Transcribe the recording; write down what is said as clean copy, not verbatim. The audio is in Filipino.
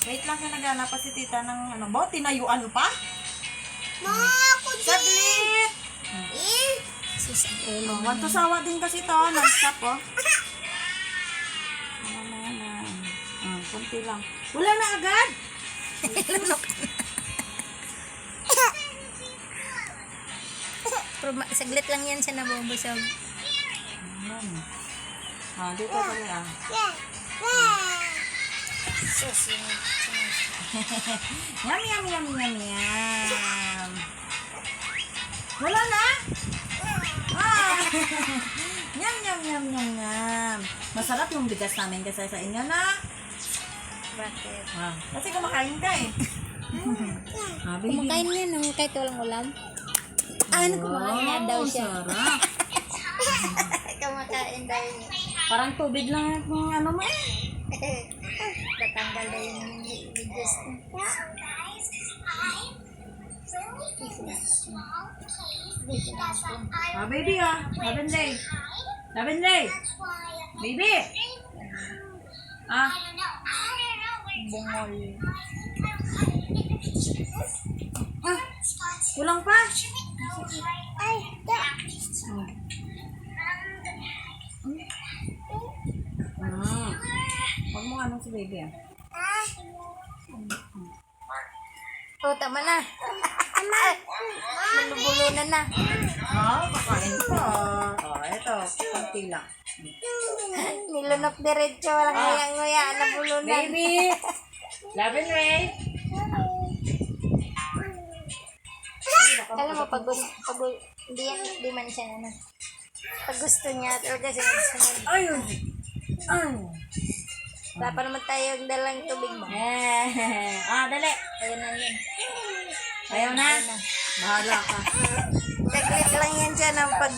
Wait lang ka naghanap pa si tita ng ano ba? Tinayuan pa? Saglit! Wanto sawa din kasi to. Non-stop oh. Kunti lang. Wala na agad! Saglit lang yan siya nabubusog. Dito kami Yum, yum, yum, yum, yum. Wala na? Yum, yum, yum, yum, yum. Masarap yung bigas namin kasi sa inyo na. Bakit? Kasi kumakain ka eh. Baby. Kumakain yan nung kahit walang ulam. Kumakain na daw siya. Sarap. Kumakain daw niya. Parang tubig lang yung ano mo eh. Tatanggal daw yung videos niya. Baby Lavender. Lavender. Baby. Bungol. Kulang pa. Huwag mo anong si baby Tama na. Nalubulunan na. Kakain pa. Ito. Kunti lang. Nilunok diretso. Walang nguya-nguya. Nabulunan. Baby. Lavender. Alam mo, pag hindi man siya na. Pag gusto niya, talaga siya nagsunod. Ayun. Wala pa naman tayong dalang tubig ba? Dali. Ayun na yun. Ayaw na. Bahala ka. Saglit lang yan siya ng pag